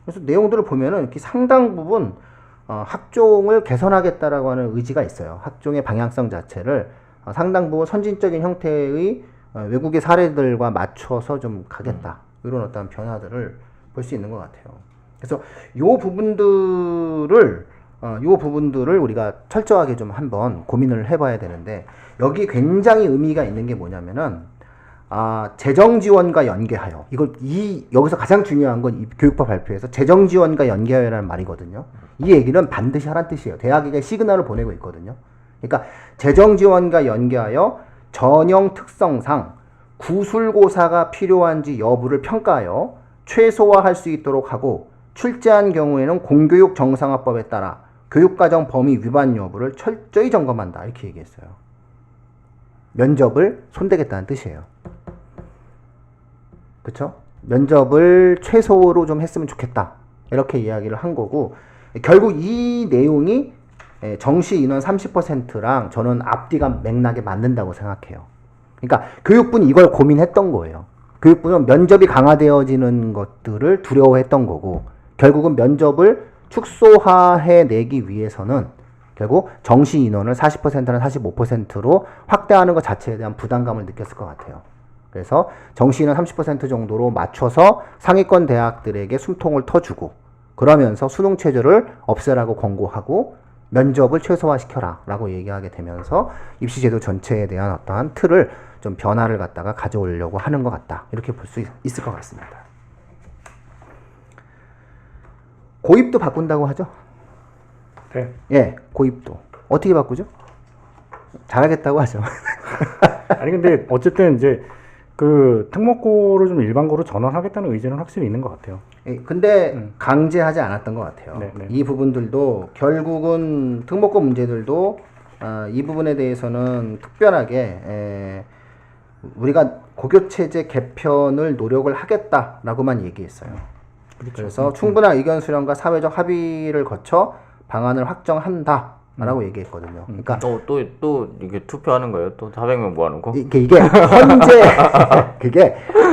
S2: 그래서 내용들을 보면은 이렇게 상당 부분 학종을 개선하겠다라고 하는 의지가 있어요. 학종의 방향성 자체를 상당 부분 선진적인 형태의 외국의 사례들과 맞춰서 좀 가겠다. 이런 어떤 변화들을 볼 수 있는 것 같아요. 그래서 요 부분들을 우리가 철저하게 좀 한번 고민을 해봐야 되는데 여기 굉장히 의미가 있는 게 뭐냐면은 재정 지원과 연계하여 여기서 가장 중요한 건 이 교육부 발표에서 재정 지원과 연계하여라는 말이거든요. 이 얘기는 반드시 하라는 뜻이에요. 대학에게 시그널을 보내고 있거든요. 그러니까 재정 지원과 연계하여 전형 특성상 구술고사가 필요한지 여부를 평가하여 최소화할 수 있도록 하고 출제한 경우에는 공교육 정상화법에 따라 교육과정 범위 위반 여부를 철저히 점검한다. 이렇게 얘기했어요. 면접을 손대겠다는 뜻이에요. 그쵸? 면접을 최소로 좀 했으면 좋겠다. 이렇게 이야기를 한 거고 결국 이 내용이 정시 인원 30%랑 저는 앞뒤가 맥락에 맞는다고 생각해요. 그러니까 교육부는 이걸 고민했던 거예요. 교육부는 면접이 강화되어지는 것들을 두려워했던 거고 결국은 면접을 축소화해내기 위해서는 결국 정시 인원을 40%나 45%로 확대하는 것 자체에 대한 부담감을 느꼈을 것 같아요. 그래서 정시 인원 30% 정도로 맞춰서 상위권 대학들에게 숨통을 터주고 그러면서 수능 체제를 없애라고 권고하고 면접을 최소화시켜라 라고 얘기하게 되면서 입시제도 전체에 대한 어떠한 틀을 좀 변화를 갖다가 가져오려고 하는 것 같다. 이렇게 볼 수 있을 것 같습니다. 고입도 바꾼다고 하죠?
S4: 네.
S2: 예, 고입도. 어떻게 바꾸죠? 잘하겠다고 하죠.
S4: 아니 근데 어쨌든 이제 그 특목고를 좀 일반고로 전환하겠다는 의지는 확실히 있는 것 같아요.
S2: 예, 근데 강제하지 않았던 것 같아요.
S4: 네, 네.
S2: 이 부분들도 결국은 특목고 문제들도 이 부분에 대해서는 특별하게 우리가 고교체제 개편을 노력을 하겠다라고만 얘기했어요. 그래서 충분한 의견 수렴과 사회적 합의를 거쳐 방안을 확정한다라고 얘기했거든요. 그러니까
S3: 또 이게 투표하는 거예요? 또 400명 모아놓은 거?
S2: 이게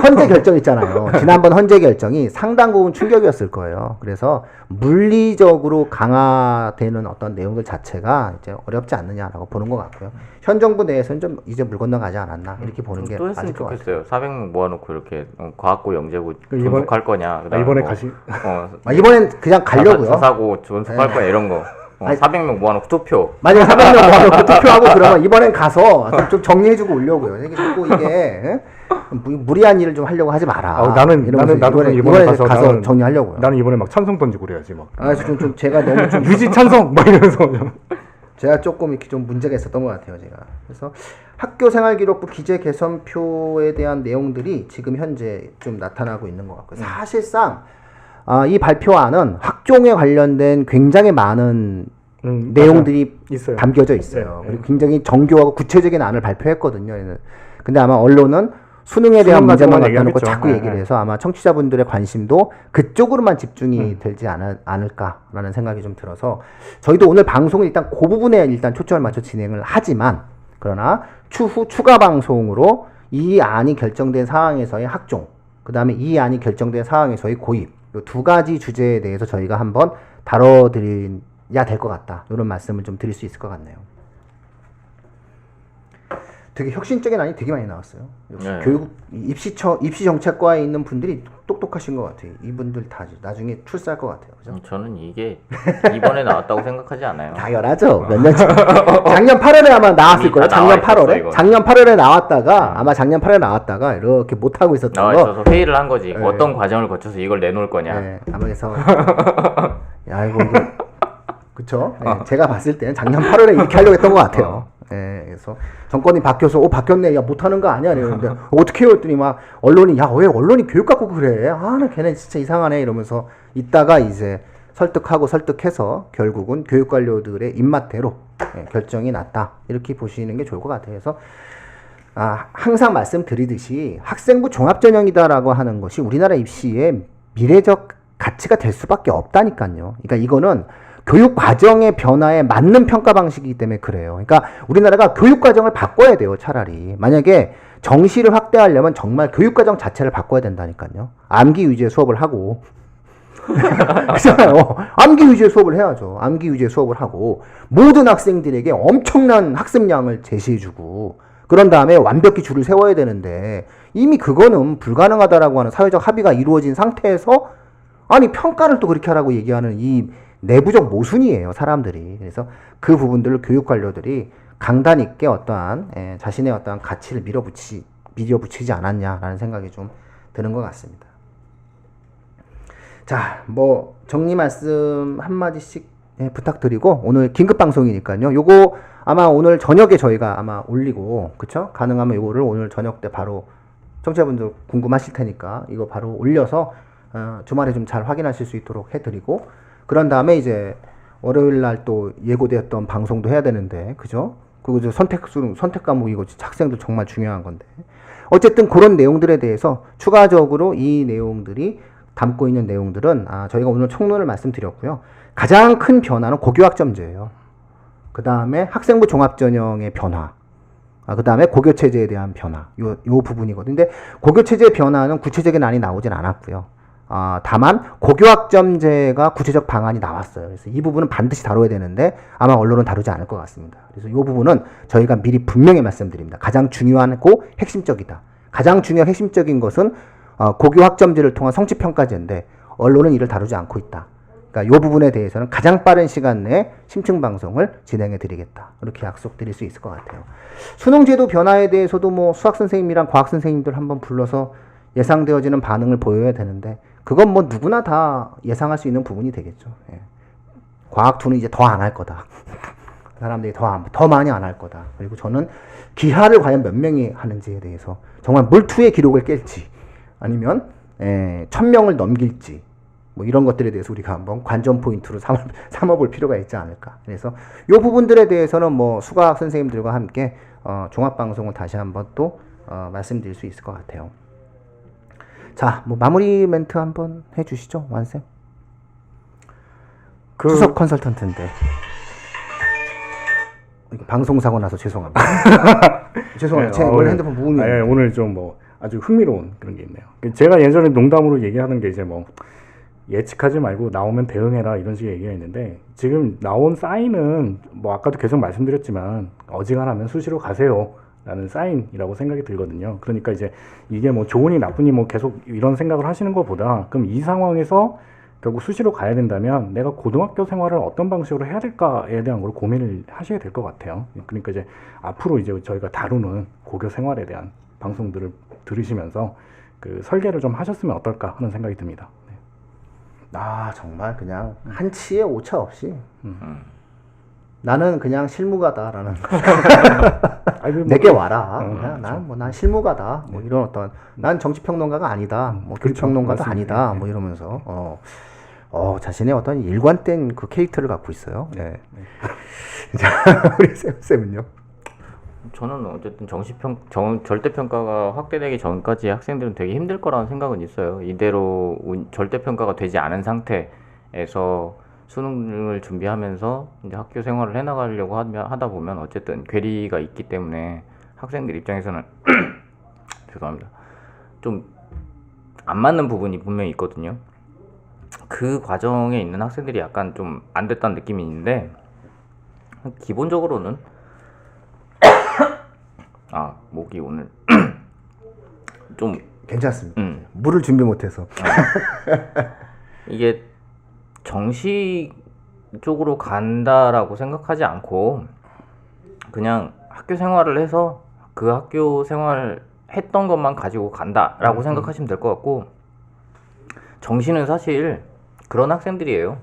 S2: 헌재 결정 있잖아요. 지난번 헌재 결정이 상당 부분 충격이었을 거예요. 그래서 물리적으로 강화되는 어떤 내용들 자체가 이제 어렵지 않느냐라고 보는 것 같고요. 현 정부 내에서는 좀 이제 물 건너가지 않았나 이렇게 보는 게
S3: 또 했으면
S2: 맞을 것 같아요.
S3: 좋겠어요. 400명 모아놓고 이렇게 과학고 영재고
S4: 이번-
S3: 존속할 거냐? 그다음에
S4: 이번에
S3: 뭐,
S4: 가시
S2: 이번엔 그냥 가려고요.
S3: 자사고 존속할 거냐 이런 거. 400명 모아놓고 투표.
S2: 만약에 400명 모아놓고 투표하고 그러면 이번엔 가서 좀 정리해주고 오려고요. 이게 자꾸 이게 무리한 일을 좀 하려고 하지 마라.
S4: 나는
S2: 이러면서
S4: 나도
S2: 이번에
S4: 가서 나는-
S2: 정리하려고요.
S4: 나는 이번에 막 찬성 던지고 그래야지 막
S2: 좀 제가 너무 좀
S4: 유지 찬성 막 이러면서
S2: 제가 조금 이렇게 좀 문제가 있었던 것 같아요, 제가. 그래서 학교생활기록부 기재 개선표에 대한 내용들이 지금 현재 좀 나타나고 있는 것 같고요. 사실상 이 발표안은 학종에 관련된 굉장히 많은 내용들이
S4: 있어요.
S2: 담겨져 있어요.
S4: 네,
S2: 그리고 굉장히 정교하고 구체적인 안을 발표했거든요. 얘는. 근데 아마 언론은 수능에 대한
S4: 수능
S2: 문제만
S4: 가지고만
S2: 갖다 놓고
S4: 얘기하겠죠.
S2: 자꾸
S4: 네,
S2: 얘기를
S4: 네.
S2: 해서 아마 청취자분들의 관심도 그쪽으로만 집중이 되지 않을까라는 생각이 좀 들어서 저희도 오늘 방송을 일단 그 부분에 일단 초점을 맞춰 진행을 하지만 그러나 추후 추가 방송으로 이 안이 결정된 상황에서의 학종, 그 다음에 이 안이 결정된 상황에서의 고입, 이 두 가지 주제에 대해서 저희가 한번 다뤄드려야 될 것 같다. 이런 말씀을 좀 드릴 수 있을 것 같네요. 되게 혁신적인 안이 되게 많이 나왔어요. 역시
S3: 네.
S2: 교육 입시 정책과에 있는 분들이 똑똑하신 것 같아요. 이분들 다 나중에 출세할 것 같아요. 그죠?
S3: 저는 이게 이번에 나왔다고 생각하지 않아요.
S2: 당연하죠. 몇 년 전. 작년 8월에 아마 나왔을
S3: 이미
S2: 거예요.
S3: 다
S2: 작년
S3: 나와 있었어,
S2: 8월에.
S3: 이거는.
S2: 작년 8월에 나왔다가 아마 작년 8월에 나왔다가 이렇게 못 하고 있었던
S3: 나와
S2: 거.
S3: 있어서 회의를 한 거지.
S2: 네.
S3: 어떤 과정을 거쳐서 이걸 내놓을 거냐.
S2: 네, 아마 그래서 야 이거 그쵸? 네, 제가 봤을 때는 작년 8월에 이렇게 하려고 했던 것 같아요. 네, 그래서 정권이 바뀌어서 바뀌었네, 야 못하는 거 아니야 이러는데 어떻게 해요 했더니 막 언론이 야 왜 언론이 교육 갖고 그래? 아 나 걔네 진짜 이상하네 이러면서 있다가 이제 설득하고 설득해서 결국은 교육 관료들의 입맛대로 결정이 났다 이렇게 보시는 게 좋을 것 같아요. 그래서 항상 말씀드리듯이 학생부 종합전형이다라고 하는 것이 우리나라 입시의 미래적 가치가 될 수밖에 없다니까요. 그러니까 이거는 교육 과정의 변화에 맞는 평가 방식이기 때문에 그래요. 그러니까 우리나라가 교육 과정을 바꿔야 돼요, 차라리. 만약에 정시를 확대하려면 정말 교육 과정 자체를 바꿔야 된다니까요. 암기 위주의 수업을 하고 그렇잖아요. 암기 위주의 수업을 해야죠. 암기 위주의 수업을 하고 모든 학생들에게 엄청난 학습량을 제시해주고 그런 다음에 완벽히 줄을 세워야 되는데 이미 그거는 불가능하다라고 하는 사회적 합의가 이루어진 상태에서 아니 평가를 또 그렇게 하라고 얘기하는 이 내부적 모순이에요, 사람들이. 그래서 그 부분들을 교육 관료들이 강단 있게 어떠한 자신의 어떠한 가치를 밀어붙이지 않았냐라는 생각이 좀 드는 것 같습니다. 자, 뭐 정리 말씀 한 마디씩 부탁드리고 오늘 긴급 방송이니까요. 요거 아마 오늘 저녁에 저희가 아마 올리고 그쵸? 가능하면 요거를 오늘 저녁 때 바로 청취자분들 궁금하실 테니까 이거 바로 올려서 주말에 좀 잘 확인하실 수 있도록 해드리고 그런 다음에 이제 월요일 날 또 예고되었던 방송도 해야 되는데 그죠? 그리고 이제 선택 과목 이거 학생들 정말 중요한 건데 어쨌든 그런 내용들에 대해서 추가적으로 이 내용들이 담고 있는 내용들은 저희가 오늘 총론을 말씀드렸고요. 가장 큰 변화는 고교학점제예요. 그 다음에 학생부 종합전형의 변화. 그 다음에 고교체제에 대한 변화. 요 부분이거든요. 근데 고교체제 변화는 구체적인 안이 나오진 않았고요. 다만 고교학점제가 구체적 방안이 나왔어요. 그래서 이 부분은 반드시 다뤄야 되는데 아마 언론은 다루지 않을 것 같습니다. 그래서 이 부분은 저희가 미리 분명히 말씀드립니다. 가장 중요하고 핵심적이다. 가장 중요한 핵심적인 것은 고교학점제를 통한 성취평가제인데 언론은 이를 다루지 않고 있다. 그러니까 이 부분에 대해서는 가장 빠른 시간 내에 심층 방송을 진행해 드리겠다. 이렇게 약속드릴 수 있을 것 같아요. 수능제도 변화에 대해서도 뭐 수학 선생님이랑 과학 선생님들 한번 불러서 예상되어지는 반응을 보여야 되는데 그건 뭐 누구나 다 예상할 수 있는 부분이 되겠죠. 예. 과학2는 이제 더 안 할 거다. 사람들이 더 많이 안 할 거다. 그리고 저는 기하를 과연 몇 명이 하는지에 대해서 정말 물투의 기록을 깰지 아니면 1000명을 넘길지 뭐 이런 것들에 대해서 우리가 한번 관전 포인트로 삼아볼 필요가 있지 않을까. 그래서 이 부분들에 대해서는 뭐 수과학 선생님들과 함께 종합방송을 다시 한번 또 말씀드릴 수 있을 것 같아요. 자, 뭐 마무리 멘트 한번 해주시죠, 완쌤. 수석 컨설턴트인데 방송 사고 나서 죄송합니다. 죄송합니다. 제 원래 핸드폰 무음이.
S4: 오늘 좀 뭐 아주 흥미로운 그런 게 있네요. 제가 예전에 농담으로 얘기하는 게 이제 뭐 예측하지 말고 나오면 대응해라 이런 식의 얘기가 있는데 지금 나온 사인은 뭐 아까도 계속 말씀드렸지만 어지간하면 수시로 가세요. 라는 사인이라고 생각이 들거든요. 그러니까 이제 이게 뭐 좋으니 나쁘니 뭐 계속 이런 생각을 하시는 것보다 그럼 이 상황에서 결국 수시로 가야 된다면 내가 고등학교 생활을 어떤 방식으로 해야 될까에 대한 걸 고민을 하셔야 될 것 같아요. 그러니까 이제 앞으로 이제 저희가 다루는 고교 생활에 대한 방송들을 들으시면서 그 설계를 좀 하셨으면 어떨까 하는 생각이 듭니다.
S2: 정말 그냥 한치의 오차 없이 나는 그냥 실무가다라는
S4: 아니, 뭐,
S2: 내게 와라.
S4: 그렇죠.
S2: 난 실무가다. 뭐 이런 어떤 난 정치평론가가 아니다. 뭐
S4: 그렇죠.
S2: 교육평론가도
S4: 맞습니다.
S2: 아니다.
S4: 네.
S2: 뭐 이러면서 자신의 어떤 일관된 그 캐릭터를 갖고 있어요. 네. 자, 우리 쌤은요?
S3: 저는 어쨌든 절대평가가 확대되기 전까지 학생들은 되게 힘들 거라는 생각은 있어요. 이대로 절대평가가 되지 않은 상태에서 수능을 준비하면서 이제 학교 생활을 해나가려고 하다 보면 어쨌든 괴리가 있기 때문에 학생들 입장에서는 죄송합니다. 좀 안 맞는 부분이 분명히 있거든요. 그 과정에 있는 학생들이 약간 좀 안 됐다는 느낌이 있는데 기본적으로는 목이 오늘 좀
S2: 괜찮습니다. 물을 준비 못해서.
S3: 이게 정시 쪽으로 간다라고 생각하지 않고 그냥 학교 생활을 해서 그 학교 생활 했던 것만 가지고 간다라고 생각하시면 될 것 같고, 정시는 사실 그런 학생들이에요.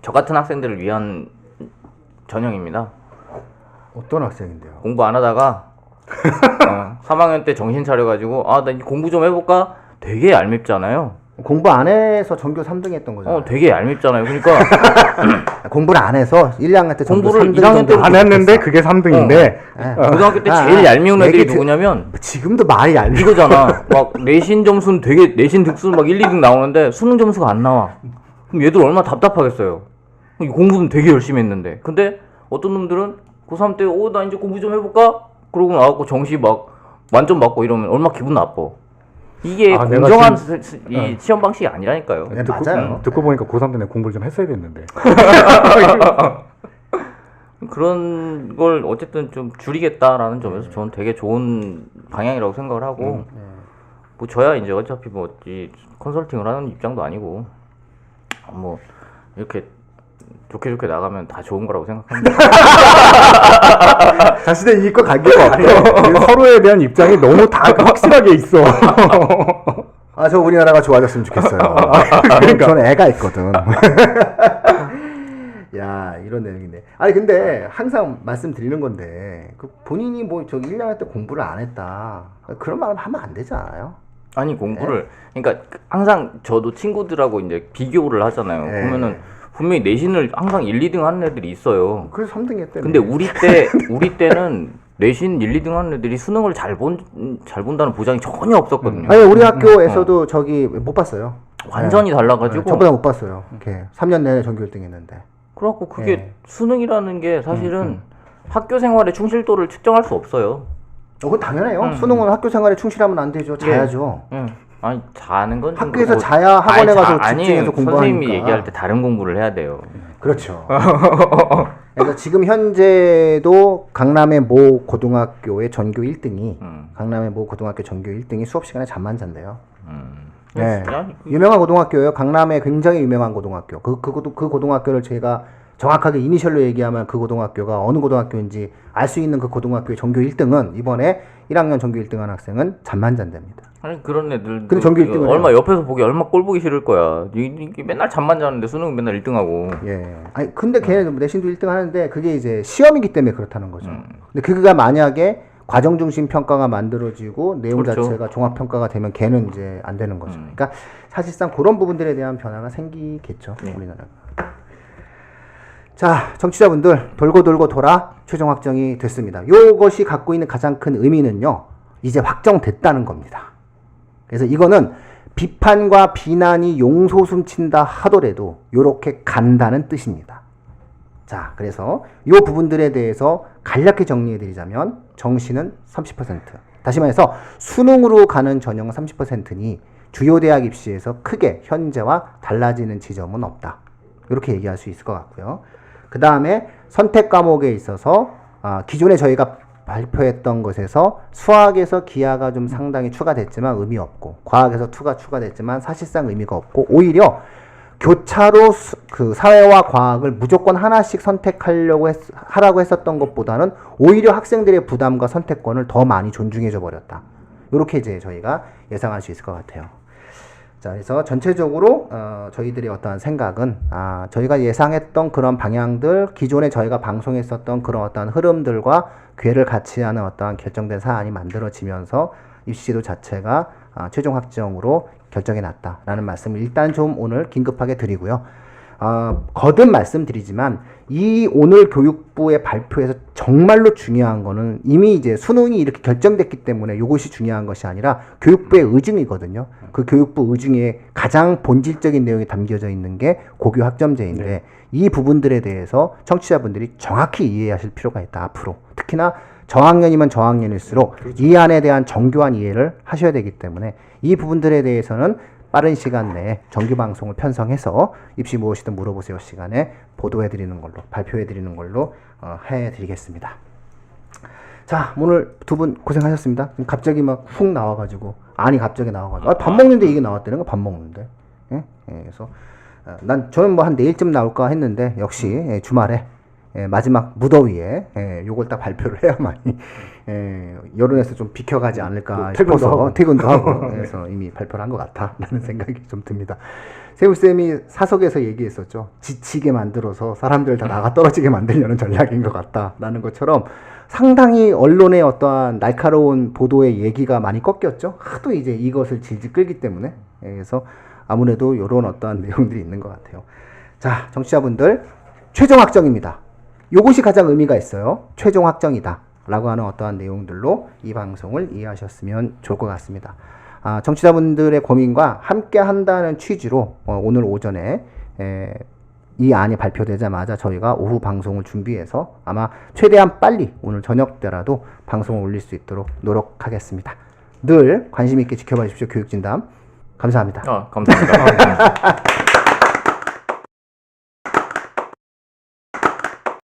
S3: 저 같은 학생들을 위한 전형입니다.
S2: 어떤 학생인데요?
S3: 공부 안 하다가 3학년 때 정신 차려가지고 나 이제 공부 좀 해볼까? 되게 얄밉잖아요.
S2: 공부 안 해서 전교 3등 했던 거잖아요.
S3: 되게 얄밉잖아요. 그러니까
S2: 공부를 안 해서 1, 2학년 때 전교
S3: 공부를
S2: 3등
S3: 1학년
S2: 정도
S3: 때부터
S4: 안 했는데 그게 3등인데
S3: 고등학교 때 제일 얄미운 애들이
S2: 얘기
S3: 누구냐면
S2: 지금도 말이 얄미워.
S3: 이거잖아. 막 내신 점수는 되게 내신 득수는 막 1, 2등 나오는데 수능 점수가 안 나와. 그럼 얘들 얼마나 답답하겠어요. 공부는 되게 열심히 했는데. 근데 어떤 놈들은 고3 때 나 이제 공부 좀 해볼까? 그러고 나와갖고 정시 막 만점 맞고 이러면 얼마나 기분 나빠. 이게
S4: 내가
S3: 공정한
S4: 지금-
S3: 이 시험 방식이 아니라니까요.
S2: 네, 맞아요.
S4: 듣고 보니까 고3 때 내가 공부를 좀 했어야 됐는데.
S3: 그런 걸 어쨌든 좀 줄이겠다라는 점에서 저는 되게 좋은 방향이라고 생각을 하고 뭐 저야 이제 어차피 뭐 이 컨설팅을 하는 입장도 아니고 뭐 이렇게 좋게 나가면 다 좋은 거라고 생각합니다.
S2: 자신의 이익과 관계가 없고
S4: 서로에 대한 입장이 너무 다 확실하게 있어.
S2: 저 우리나라가 좋아졌으면 좋겠어요. 그러니까 저는 애가 있거든. 야, 이런 내용이네. 아니 근데 항상 말씀드리는 건데 본인이 뭐 저기 1학년 때 공부를 안 했다 그런 말을 하면 안 되지 않아요?
S3: 아니 공부를 그러니까 항상 저도 친구들하고 이제 비교를 하잖아요.
S2: 네.
S3: 보면은 분명히 내신을 항상 1, 2등 하는 애들이 있어요.
S2: 그래서 3등 했대.
S3: 근데 우리 때는 내신 1, 2등 하는 애들이 수능을 잘 본다는 보장이 전혀 없었거든요.
S2: 아니 우리 학교에서도 저기 못 봤어요.
S3: 완전히 달라가지고
S2: 저보다 못 봤어요. 이렇게 3년 내내 전교 1등 했는데.
S3: 그래갖고 그게
S2: 네.
S3: 수능이라는 게 사실은 학교 생활의 충실도를 측정할 수 없어요.
S2: 그건 당연해요. 수능은 학교 생활에 충실하면 안 되죠. 자야죠.
S3: 아니 자는 건 좀
S2: 학교에서
S3: 그렇고-
S2: 자야 학원에 가서
S3: 아니,
S2: 집중해서 공부하니까.
S3: 선생님이 얘기할 때 다른 공부를 해야 돼요.
S2: 그렇죠. 그래서 지금 현재도 강남의 모 고등학교의 전교 1등이 강남의 모 고등학교 전교 1등이 수업 시간에 잠만 잔대요. 네.
S3: 아니,
S2: 유명한 고등학교예요. 강남에 굉장히 유명한 고등학교. 그 고등학교를 제가 정확하게 이니셜로 얘기하면 그 고등학교가 어느 고등학교인지 알 수 있는 그 고등학교의 전교 1등은 이번에 1학년 전교 1등한 학생은 잠만 잔답니다.
S3: 아니 그런 애들
S2: 근데 전교 1등을
S3: 얼마
S2: 해요.
S3: 옆에서 보기 얼마 꼴 보기 싫을 거야. 이게 맨날 잠만 자는데 수능 맨날 1등하고.
S2: 예. 아니 근데 걔네는 내신도 1등 하는데 그게 이제 시험이기 때문에 그렇다는 거죠. 근데 그가 만약에 과정 중심 평가가 만들어지고 내용
S3: 그렇죠.
S2: 자체가 종합 평가가 되면 걔는 이제 안 되는 거죠. 그러니까 사실상 그런 부분들에 대한 변화가 생기겠죠. 우리나라가. 자, 정치자분들 돌고 돌아 최종 확정이 됐습니다. 요것이 갖고 있는 가장 큰 의미는요. 이제 확정됐다는 겁니다. 그래서 이거는 비판과 비난이 용솟음친다 하더라도 요렇게 간다는 뜻입니다. 자, 그래서 요 부분들에 대해서 간략히 정리해 드리자면 정시는 30%. 다시 말해서 수능으로 가는 전형은 30%니 주요 대학 입시에서 크게 현재와 달라지는 지점은 없다. 이렇게 얘기할 수 있을 것 같고요. 그 다음에 선택 과목에 있어서 기존에 저희가 발표했던 것에서 수학에서 기하가 좀 상당히 추가됐지만 의미 없고 과학에서 투가 추가됐지만 사실상 의미가 없고 오히려 교차로 그 사회와 과학을 무조건 하나씩 선택하려고 하라고 했었던 것보다는 오히려 학생들의 부담과 선택권을 더 많이 존중해줘 버렸다. 이렇게 이제 저희가 예상할 수 있을 것 같아요. 자, 그래서 전체적으로 저희들의 어떠한 생각은 저희가 예상했던 그런 방향들, 기존에 저희가 방송했었던 그런 어떠한 흐름들과 궤를 같이 하는 어떠한 결정된 사안이 만들어지면서 입시제도 자체가 최종 확정으로 결정이 났다라는 말씀을 일단 좀 오늘 긴급하게 드리고요. 거듭 말씀드리지만 이 오늘 교육부의 발표에서 정말로 중요한 거는 이미 이제 수능이 이렇게 결정됐기 때문에 이것이 중요한 것이 아니라 교육부의 의중이거든요. 그 교육부 의중에 가장 본질적인 내용이 담겨져 있는 게 고교 학점제인데
S4: 네.
S2: 이 부분들에 대해서 청취자분들이 정확히 이해하실 필요가 있다. 앞으로 특히나 저학년이면 저학년일수록 이 안에 대한 정교한 이해를 하셔야 되기 때문에 이 부분들에 대해서는 빠른 시간 내에 정규 방송을 편성해서 입시 무엇이든 물어보세요 시간에 보도해드리는 걸로 발표해드리는 걸로 해드리겠습니다. 자, 오늘 두 분 고생하셨습니다. 갑자기 막 훅 나와가지고 갑자기 나와가지고 밥 먹는데 이게 나왔다는 거 밥 먹는데. 예? 그래서 저는 뭐 한 내일쯤 나올까 했는데 역시 주말에 마지막 무더위에 요걸 딱 발표를 해야만이 여론에서 좀 비켜가지 않을까 싶어서 퇴근도 하고 그래서 이미 발표를 한 것 같다라는 생각이 좀 듭니다. 세우쌤이 사석에서 얘기했었죠. 지치게 만들어서 사람들 다 나가 떨어지게 만들려는 전략인 것 같다라는 것처럼 상당히 언론의 어떠한 날카로운 보도의 얘기가 많이 꺾였죠. 하도 이제 이것을 질질 끌기 때문에 그래서 아무래도 이런 어떠한 내용들이 있는 것 같아요. 자, 정치자분들 최종 확정입니다. 요것이 가장 의미가 있어요. 최종 확정이다 라고 하는 어떠한 내용들로 이 방송을 이해하셨으면 좋을 것 같습니다. 청취자분들의 고민과 함께 한다는 취지로 오늘 오전에 이 안이 발표되자마자 저희가 오후 방송을 준비해서 아마 최대한 빨리 오늘 저녁 때라도 방송을 올릴 수 있도록 노력하겠습니다. 늘 관심 있게 지켜봐 주십시오. 교육진담 감사합니다.
S3: 감사합니다.